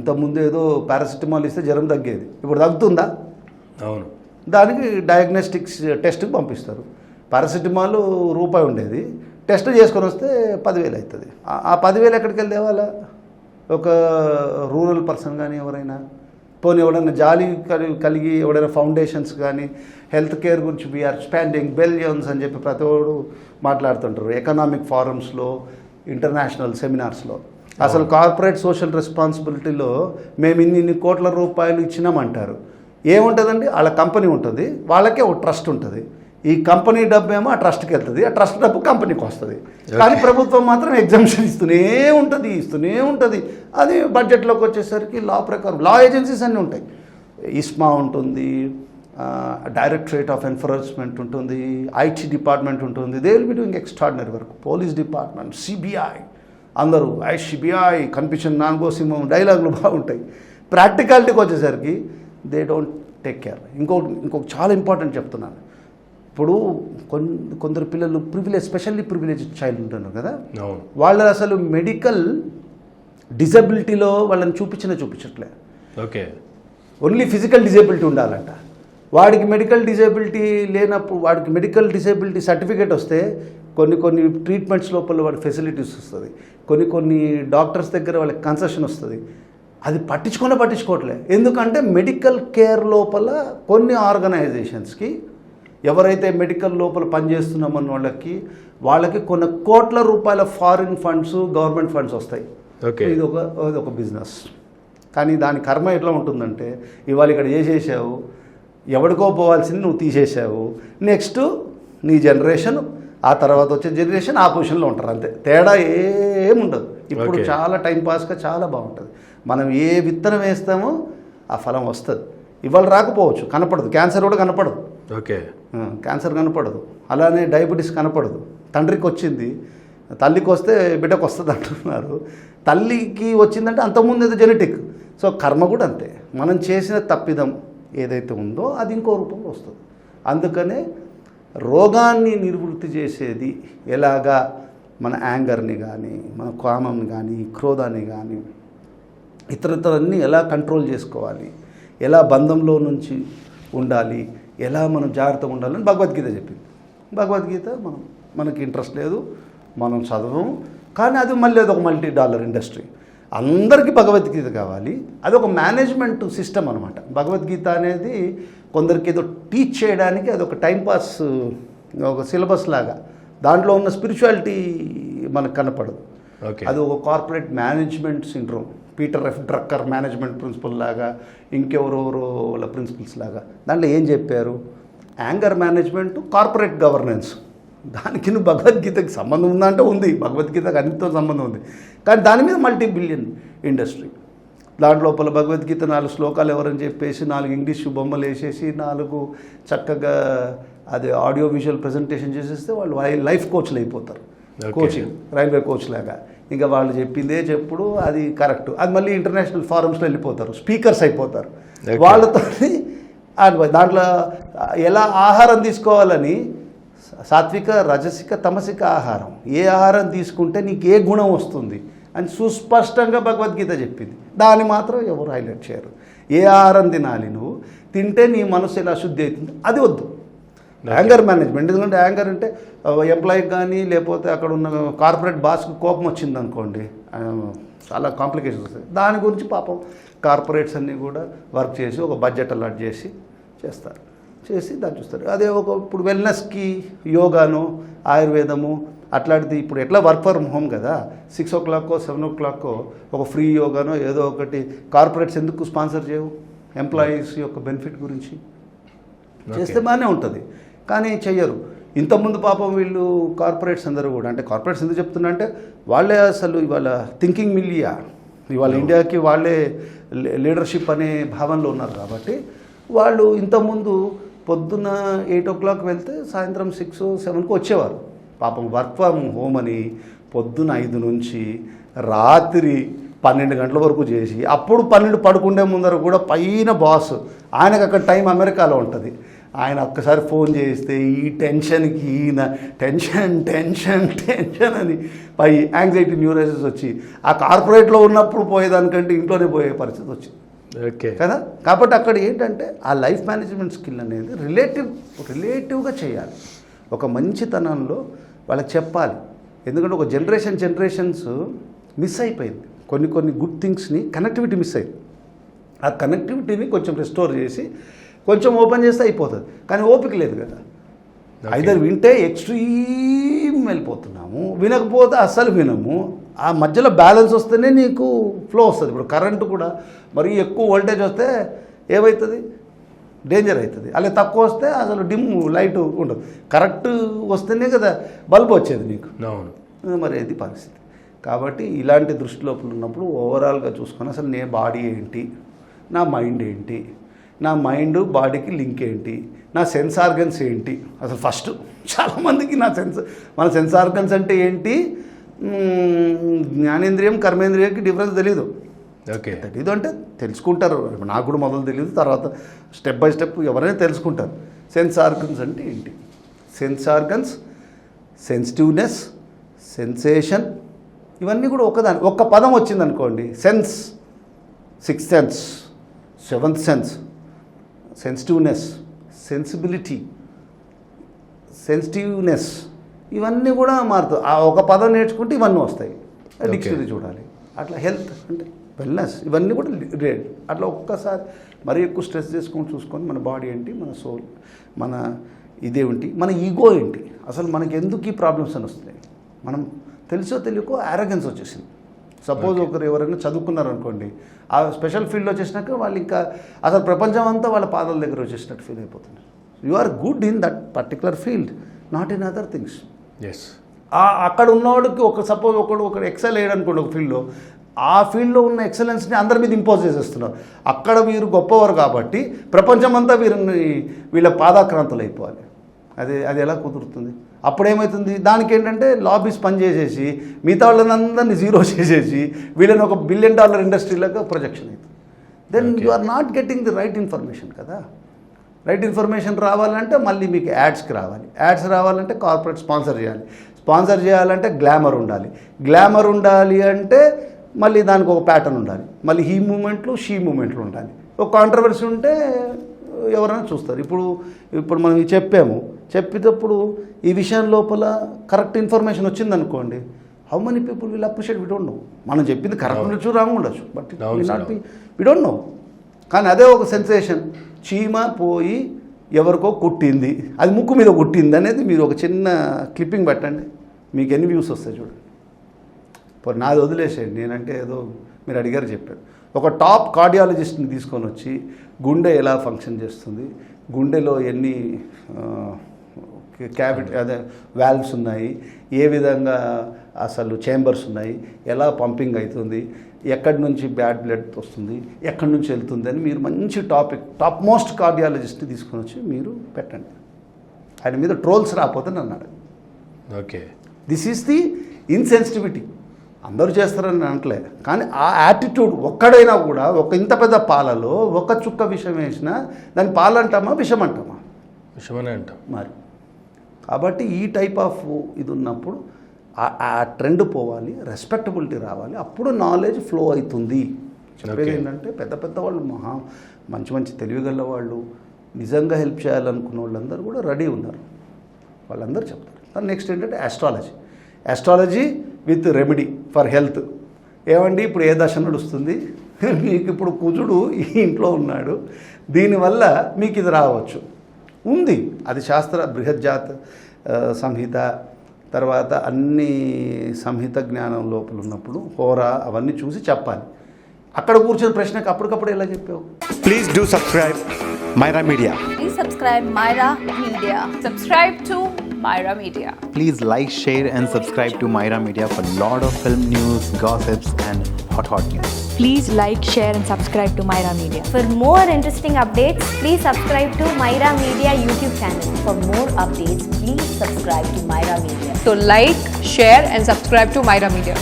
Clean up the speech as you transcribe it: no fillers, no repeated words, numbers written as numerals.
ఇంతకుముందు ఏదో పారాసిటమాల్ ఇస్తే జ్వరం తగ్గేది, ఇప్పుడు తగ్గుతుందా? అవును. దానికి డయాగ్నోస్టిక్స్ టెస్ట్కి పంపిస్తారు. పారాసిటమాల్ రూపాయి ఉండేది, టెస్ట్ చేసుకొని వస్తే 10,000 అవుతుంది. ఆ 10,000 ఎక్కడికి వెళ్ళి తేవాలా? ఒక రూరల్ పర్సన్ కానీ ఎవరైనా పోనీ ఎవడైనా జాలి కలిగి ఎవడైనా ఫౌండేషన్స్ కానీ హెల్త్ కేర్ గురించి వీఆర్ స్పాండింగ్ బిలియన్స్ అని చెప్పి ప్రతి ఒక్కడు మాట్లాడుతుంటారు ఎకనామిక్ ఫారమ్స్లో, ఇంటర్నేషనల్ సెమినార్స్లో. అసలు కార్పొరేట్ సోషల్ రెస్పాన్సిబిలిటీలో మేము ఇన్ని కోట్ల రూపాయలు ఇచ్చినామంటారు. ఏముంటుందండి? వాళ్ళ కంపెనీ ఉంటుంది, వాళ్ళకే ఒక ట్రస్ట్ ఉంటుంది. ఈ కంపెనీ డబ్బు ఏమో ఆ ట్రస్ట్కి వెళ్తుంది, ఆ ట్రస్ట్ డబ్బు కంపెనీకి వస్తుంది. కానీ ప్రభుత్వం మాత్రం ఎగ్జామ్షన్ ఇస్తూనే ఉంటుంది. అది బడ్జెట్లోకి వచ్చేసరికి లా ప్రకారం లా ఏజెన్సీస్ అన్నీ ఉంటాయి. ఇస్మా ఉంటుంది, డైరెక్టరేట్ ఆఫ్ ఎన్ఫోర్స్మెంట్ ఉంటుంది, ఐటీ డిపార్ట్మెంట్ ఉంటుంది. They will be doing extraordinary work. Police department, CBI, అందరూ సిబిఐ కనిపించిన నాలుగోసింహం డైలాగులు బాగుంటాయి. ప్రాక్టికాలిటీకి వచ్చేసరికి దే డోంట్ టేక్ కేర్. ఇంకొక చాలా ఇంపార్టెంట్ చెప్తున్నాను. ఇప్పుడు కొందరు పిల్లలు స్పెషల్లీ ప్రివిలేజ్ చైల్డ్ ఉంటున్నారు కదా, వాళ్ళు అసలు మెడికల్ డిజబిలిటీలో వాళ్ళని చూపించట్లే. ఓకే, ఓన్లీ ఫిజికల్ డిజేబిలిటీ ఉండాలంట. వాడికి మెడికల్ డిజేబిలిటీ లేనప్పుడు వాడికి మెడికల్ డిజేబిలిటీ సర్టిఫికేట్ వస్తే కొన్ని ట్రీట్మెంట్స్ లోపల వాడికి ఫెసిలిటీస్ వస్తుంది, కొన్ని డాక్టర్స్ దగ్గర వాళ్ళకి కన్సెషన్ వస్తుంది. అది పట్టించుకోవట్లే. ఎందుకంటే మెడికల్ కేర్ లోపల కొన్ని ఆర్గనైజేషన్స్కి ఎవరైతే మెడికల్ లోపల పనిచేస్తున్నామన్న వాళ్ళకి కొన్ని కోట్ల రూపాయల ఫారిన్ ఫండ్స్, గవర్నమెంట్ ఫండ్స్ వస్తాయి. ఇది ఒక బిజినెస్. కానీ దాని కర్మ ఎట్లా ఉంటుందంటే, ఇవాళ ఇక్కడ చేసేసావు, ఎవడికో పోవాల్సింది నువ్వు తీసేసావు, నెక్స్ట్ నీ జనరేషన్, ఆ తర్వాత వచ్చే జనరేషన్ ఆ పొజిషన్లో ఉంటారు. అంతే, తేడా ఏముండదు. ఇప్పుడు చాలా టైంపాస్గా చాలా బాగుంటుంది. మనం ఏ విత్తనం వేస్తామో ఆ ఫలం వస్తుంది. ఇవాళ రాకపోవచ్చు, కనపడదు. క్యాన్సర్ కూడా కనపడదు. ఓకే, క్యాన్సర్ కనపడదు. అలానే డయాబెటీస్ కనపడదు. తండ్రికి వచ్చింది, తల్లికి వస్తే బిడ్డకు వస్తుంది అంటున్నారు. తల్లికి వచ్చిందంటే అంతకుముందు ఏదో జెనెటిక్. సో కర్మ కూడా అంతే. మనం చేసిన తప్పిదం ఏదైతే ఉందో అది ఇంకో రూపంలో వస్తుంది. అందుకనే రోగాన్ని నివృత్తి చేసేది ఎలాగా, మన యాంగర్ని కానీ, మన కామంని కానీ, క్రోధాన్ని కానీ, ఇతరతరన్నీ ఎలా కంట్రోల్ చేసుకోవాలి, ఎలా బంధంలో నుంచి ఉండాలి, ఎలా మనం జాగ్రత్తగా ఉండాలని భగవద్గీత చెప్పింది. భగవద్గీత మనకి ఇంట్రెస్ట్ లేదు, మనం చదవము. కానీ అది మళ్ళీ అదొక $multi ఇండస్ట్రీ. అందరికీ భగవద్గీత కావాలి. అదొక మేనేజ్మెంట్ సిస్టమ్ అనమాట. భగవద్గీత అనేది కొందరికి ఏదో టీచ్ చేయడానికి అదొక టైంపాస్, ఒక సిలబస్ లాగా. దాంట్లో ఉన్న స్పిరిచువాలిటీ మనకు కనపడదు. అది ఒక corporate management syndrome. Peter F Drucker management principle లాగా, ఇంకెవరెవరో వాళ్ళ ప్రిన్సిపల్స్ లాగా. దాంట్లో ఏం చెప్పారు? Anger management, corporate governance. దానికి భగవద్గీతకి సంబంధం ఉందా అంటే ఉంది. భగవద్గీతకి అన్నిటితో సంబంధం ఉంది. కానీ దాని మీద $multi-billion ఇండస్ట్రీ. దాంట్ లోపల భగవద్గీత 4 శ్లోకాలు ఎవరని చెప్పేసి 4 ఇంగ్లీష్ బొమ్మలు వేసేసి 4 చక్కగా అది ఆడియో విజువల్ ప్రజెంటేషన్ చేసేస్తే వాళ్ళు లైఫ్ కోచ్లు అయిపోతారు. కోచింగ్, రైల్వే కోచ్ లాగా. ఇంకా వాళ్ళు చెప్పిందే చెప్పుడు, అది కరెక్ట్. అది మళ్ళీ ఇంటర్నేషనల్ ఫారమ్స్లో వెళ్ళిపోతారు, స్పీకర్స్ అయిపోతారు. వాళ్ళతో దాంట్లో ఎలా ఆహారం తీసుకోవాలని, సాత్విక, రజసిక, తమసిక ఆహారం, ఏ ఆహారం తీసుకుంటే నీకు ఏ గుణం వస్తుంది అని సుస్పష్టంగా భగవద్గీత చెప్పింది. దాన్ని మాత్రం ఎవరు హైలైట్ చేయరు. ఏ ఆహారం తినాలి, నువ్వు తింటే నీ మనసు ఎలా శుద్ధి అవుతుంది, అది వద్దు. Anger management. ఎందుకంటే యాంగర్ అంటే ఎంప్లాయీకి కానీ లేకపోతే అక్కడ ఉన్న కార్పొరేట్ బాస్కి కోపం వచ్చింది అనుకోండి, చాలా కాంప్లికేషన్స్ వస్తాయి. దాని గురించి పాపం కార్పొరేట్స్ అన్నీ కూడా వర్క్ చేసి ఒక బడ్జెట్ అలాట్ చేసి చేసి దాన్ని చూస్తారు. అదే ఇప్పుడు వెల్నెస్కి యోగాను, ఆయుర్వేదము అట్లాంటిది ఇప్పుడు ఎట్లా వర్క్ ఫ్రమ్ హోమ్ కదా, 6 o'clock 7 o'clock ఒక ఫ్రీ యోగానో ఏదో ఒకటి కార్పొరేట్స్ ఎందుకు స్పాన్సర్ చేయవు? ఎంప్లాయీస్ యొక్క బెనిఫిట్ గురించి చేస్తే బాగానే ఉంటుంది. కానీ చెయ్యరు. ఇంతకుముందు పాపం వీళ్ళు కార్పొరేట్స్ అందరూ కూడా, అంటే కార్పొరేట్స్ ఎందుకు చెప్తున్నా అంటే వాళ్ళే అసలు ఇవాళ థింకింగ్ మిలియా, ఇవాళ ఇండియాకి వాళ్ళే లీడర్షిప్ అనే భావనలో ఉన్నారు. కాబట్టి వాళ్ళు ఇంతకుముందు పొద్దున్న 8 o'clock వెళ్తే సాయంత్రం 6 or 7 వచ్చేవారు. పాపం వర్క్ ఫ్రమ్ హోమ్ అని పొద్దున 5 నుంచి రాత్రి 12 గంటల వరకు చేసి, అప్పుడు 12 పడుకుండే ముందర కూడా పైన బాస్, ఆయనకు అక్కడ టైం అమెరికాలో ఉంటుంది, ఆయన ఒక్కసారి ఫోన్ చేస్తే ఈ టెన్షన్కి ఈయన టెన్షన్ అని పై యాంగ్జైటీ న్యూరోసిస్ వచ్చి ఆ కార్పొరేట్లో ఉన్నప్పుడు పోయేదానికంటే ఇంట్లోనే పోయే పరిస్థితి వచ్చింది. ఓకే కదా, కాబట్టి అక్కడ ఏంటంటే ఆ లైఫ్ మేనేజ్మెంట్ స్కిల్ అనేది రిలేటివ్గా చేయాలి. ఒక మంచితనంలో వాళ్ళకి చెప్పాలి. ఎందుకంటే ఒక జనరేషన్స్ మిస్ అయిపోయింది. కొన్ని గుడ్ థింగ్స్ని కనెక్టివిటీ మిస్ అయింది. ఆ కనెక్టివిటీని కొంచెం రెస్టోర్ చేసి కొంచెం ఓపెన్ చేస్తే అయిపోతుంది. కానీ ఓపిక లేదు కదా. ఐదర్ వింటే ఎక్స్ట్రీమ్ వెళ్ళిపోతున్నాము, వినకపోతే అస్సలు వినము. ఆ మధ్యలో బ్యాలెన్స్ వస్తేనే నీకు ఫ్లో వస్తుంది. ఇప్పుడు కరెంటు కూడా మరి ఎక్కువ వోల్టేజ్ వస్తే ఏమవుతుంది, డేంజర్ అవుతుంది. అలా తక్కువ వస్తే అసలు డిమ్ లైట్ ఉండదు. కరెక్ట్ వస్తేనే కదా బల్బ్ వచ్చేది నీకు. మరి అది పరిస్థితి. కాబట్టి ఇలాంటి దృష్టిలోపల ఉన్నప్పుడు ఓవరాల్గా చూసుకొని అసలు నే బాడీ ఏంటి, నా మైండ్ ఏంటి, నా మైండ్ బాడీకి లింక్ ఏంటి, నా సెన్స్ ఆర్గన్స్ ఏంటి. అసలు ఫస్ట్ చాలామందికి మన సెన్స్ ఆర్గన్స్ అంటే ఏంటి, జ్ఞానేంద్రియం కర్మేంద్రియంకి డిఫరెన్స్ తెలీదు. తెలీదు అంటే తెలుసుకుంటారు. నాకు కూడా మొదలు తెలియదు, తర్వాత స్టెప్ బై స్టెప్ ఎవరైనా తెలుసుకుంటారు. సెన్స్ ఆర్గన్స్ అంటే ఏంటి, సెన్స్ ఆర్గన్స్, సెన్సిటివ్నెస్, సెన్సేషన్, ఇవన్నీ కూడా ఒక్క పదం వచ్చిందనుకోండి, sense, sixth sense, seventh sense, sensitiveness, sensitiveness, ఇవన్నీ కూడా మారుతాయి. ఆ ఒక పదం నేర్చుకుంటే ఇవన్నీ వస్తాయి. డిక్షనరీ చూడాలి. అట్లా హెల్త్ అంటే వెల్నెస్, ఇవన్నీ కూడా అట్లా ఒక్కసారి మరీ ఎక్కువ స్ట్రెస్ చేసుకొని చూసుకొని మన బాడీ ఏంటి, మన సోల్, మన ఇదేంటి, మన ఈగో ఏంటి, అసలు మనకి ఎందుకు ఈ ప్రాబ్లమ్స్ అని వస్తున్నాయి. మనం తెలుసో తెలియకో యారగెన్స్ వచ్చేసింది. సపోజ్ ఒకరు ఎవరైనా చదువుకున్నారనుకోండి, ఆ స్పెషల్ ఫీల్డ్లో వచ్చేసినాక వాళ్ళు ఇంకా అసలు ప్రపంచం అంతా వాళ్ళ పాదాల దగ్గర వచ్చేసినట్టు ఫీల్ అయిపోతుంది. You are good in that particular field, not in other things. అక్కడ ఉన్నవాడికి సపోజ్ ఒకడు ఎక్సెల్ అయ్యాడు అనుకోండి ఒక ఫీల్డ్లో, ఆ ఫీల్డ్లో ఉన్న ఎక్సలెన్స్ని అందరి మీద ఇంపోజ్ చేసేస్తున్నారు. అక్కడ వీరు గొప్పవారు కాబట్టి ప్రపంచమంతా వీళ్ళ పాదాక్రాంతులు అయిపోవాలి. అది ఎలా కుదురుతుంది? అప్పుడేమవుతుంది, దానికి ఏంటంటే లాబీస్ పనిచేసేసి మిగతా వాళ్ళని అందరినీ జీరో చేసేసి వీళ్ళని ఒక $1 బిలియన్ ఇండస్ట్రీలకు ప్రొజెక్షన్ అవుతుంది. Then you are not getting the right information కదా. రైట్ ఇన్ఫర్మేషన్ రావాలంటే మళ్ళీ మీకు యాడ్స్కి రావాలి. యాడ్స్ రావాలంటే కార్పొరేట్ స్పాన్సర్ చేయాలి. స్పాన్సర్ చేయాలంటే గ్లామర్ ఉండాలి అంటే మళ్ళీ దానికి ఒక ప్యాటర్న్ ఉండాలి. మళ్ళీ షీ మూమెంట్లు ఉండాలి. ఒక కాంట్రవర్సీ ఉంటే ఎవరైనా చూస్తారు. ఇప్పుడు మనం చెప్పేటప్పుడు ఈ విషయం లోపల కరెక్ట్ ఇన్ఫర్మేషన్ వచ్చిందనుకోండి, how many people will appreciate, we don't know. మనం చెప్పింది కరెక్ట్ ఉండొచ్చు, రాంగ్ ఉండొచ్చు, బట్ వి డోంట్ నో. కానీ అదే ఒక సెన్సేషన్, చీమ పోయి ఎవరికో కుట్టింది, అది ముక్కు మీద కుట్టింది అనేది మీరు ఒక చిన్న క్లిప్పింగ్ పెట్టండి, మీకు ఎన్ని వ్యూస్ వస్తాయి చూడండి. ఇప్పుడు నాది వదిలేసేయండి, నేనంటే ఏదో మీరు అడిగారు చెప్పారు. ఒక టాప్ కార్డియాలజిస్ట్ని తీసుకొని వచ్చి గుండె ఎలా ఫంక్షన్ చేస్తుంది, గుండెలో ఎన్ని క్యావిటీ వాల్వ్స్ ఉన్నాయి, ఏ విధంగా అసలు చేంబర్స్ ఉన్నాయి, ఎలా పంపింగ్ అవుతుంది, ఎక్కడి నుంచి బ్యాడ్ బ్లడ్ వస్తుంది, ఎక్కడి నుంచి వెళ్తుంది అని మీరు మంచి టాప్ మోస్ట్ కార్డియాలజిస్ట్ని తీసుకొని వచ్చి మీరు పెట్టండి. ఆయన మీద ట్రోల్స్ రాకపోతే నన్ను అడగండి. Okay, this is the insensitivity. అందరూ చేస్తారని అనట్లే, కానీ ఆ యాటిట్యూడ్ ఒక్కడైనా కూడా ఒక ఇంత పెద్ద పాలలో ఒక చుక్క విషం వేసినా దాన్ని పాలంటామా విషం అంటామా? విషమనే అంటాం మరి. కాబట్టి ఈ టైప్ ఆఫ్ ఇది ఉన్నప్పుడు ఆ ట్రెండ్ పోవాలి, రెస్పెక్టబిలిటీ రావాలి, అప్పుడు నాలెడ్జ్ ఫ్లో అవుతుంది. చెప్పేది ఏంటంటే పెద్ద వాళ్ళు మంచి తెలివిగల వాళ్ళు, నిజంగా హెల్ప్ చేయాలనుకున్న వాళ్ళందరూ కూడా రెడీ ఉన్నారు, వాళ్ళందరూ చెప్తారు. నెక్స్ట్ ఏంటంటే astrology with remedy for health. ఏమండి ఇప్పుడు ఏ దశ నడుస్తుంది, మీకు ఇప్పుడు కుజుడు ఈ ఇంట్లో ఉన్నాడు, దీనివల్ల మీకు ఇది రావచ్చు ఉంది. అది శాస్త్ర బృహజ్జాత సంహిత తర్వాత అన్ని సంహిత జ్ఞానం లోపల ఉన్నప్పుడు హోరా అవన్నీ చూసి చెప్పాలి. అక్కడ కూర్చొని ప్రశ్నకి అప్పటికప్పుడు ఎలా చెప్పావు? Please do subscribe Myra Media. Please subscribe Myra Media. Subscribe to Myra Media. Please like, share and subscribe to Myra Media for lot of film news, gossips and hot news. Please like, share and subscribe to Myra Media. For more interesting updates, please subscribe to Myra Media YouTube channel. For more updates, please subscribe to Myra Media. So like, share and subscribe to Myra Media.